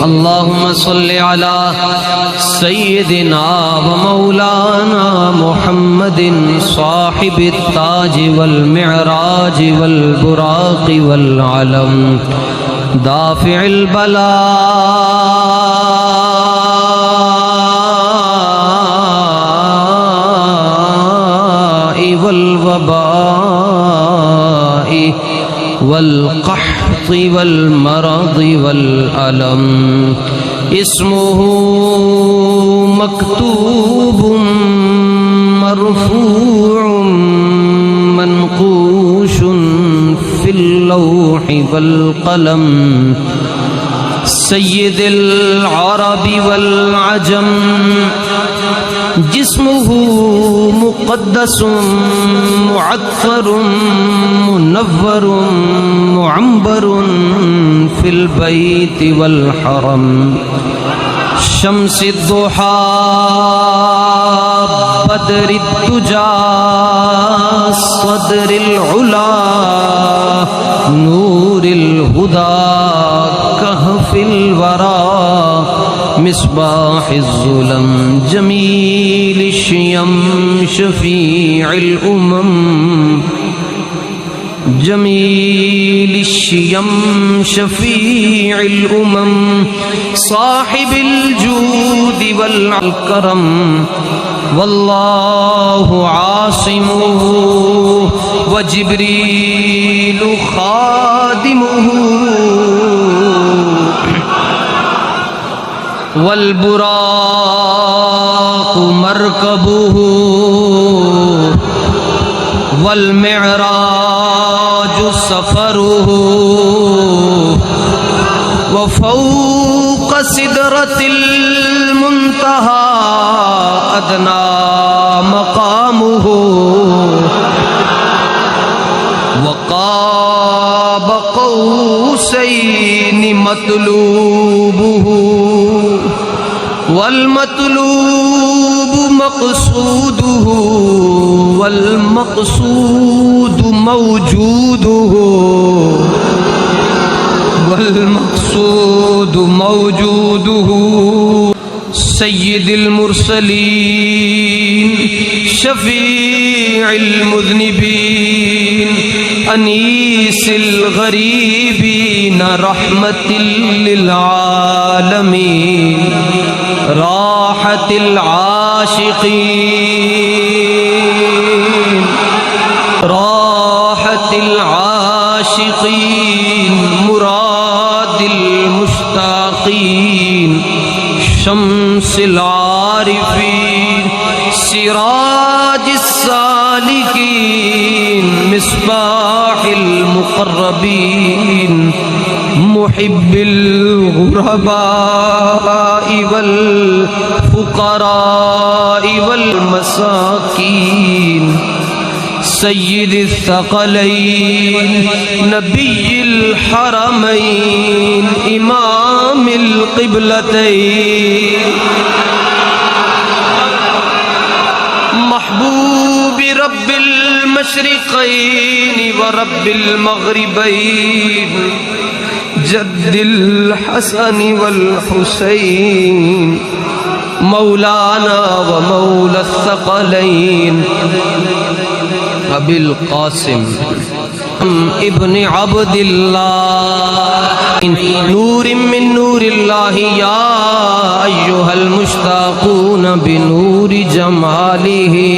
अल्लाहुम्मा सल्लि अला सय्यिदिना व मौलाना मुहम्मदिन साहिबित ताज वल मिअराज वल बुराक़ वल अलम दाफ़िअल बला वल वबाई वल क़हत वल मरद वल अलम इस्मुहु मक्तूबुम मरफूउम मनक़ूशुन फिल लौहि वल क़लम सय्यिदुल अरबी वल अजम जिस्मुहु मुक़द्दसुम मुअत्तरुम मुनव्वरुम मुअम्बरुन फिल बैति वल हरम शम्सिद दुहा बदरिद दुजा सदरिल उला नूरिल हुदा कहफिल वरा मिस्बाहिज़ ज़ुलम जमील शियम शफ़ीइल उमम जमील शियम शफ़ीइल उमम साहिबिल जूद वल करम वल्लाहु आसिमुहु व जिब्रीलु खादिमुहु वल बुराक़ मरकबुहु वल मिअराज सफरुहु व फ़ौक़ सिदरतिल मुंतहा अदना मक़ामुहु व क़ाब क़ौसैनि मतलूबुहु वल मतलूब मक़सूदुहु वल मक़सूद मौजूदुहु वल मक़सूद मौजूदुहु सय्यिदुल मुरसलीन शफ़ीइल मुज़निबीन अनीसिल गरीबीन रहमतिल लिल आलमीन राहतिल आशिक़ीन राहतिल आशिक़ीन मुरादिल मुश्ताक़ीन शम्सिल आरिफ़ीन सिराजिस सालिकीन मिस्बाहिल मुक़र्रबीन मुहिब्बिल गुरबाई वल फुक़राई वल मसाकीन सय्यिदिस सकलैन नबिय्यिल हरमैन इमामिल क़िबलतैन महबूबि रब्बिल मशरिक़ैन व रब्बिल मग़रिबैन जद्दिल हसन वल हुसैन मौलाना व मौला सकलैन अबिल क़ासिम इब्न अब्दिल्लाह नूरिम मिन नूरिल्लाहि या अय्युहल मुश्ताक़ून बिनूरि जमालिही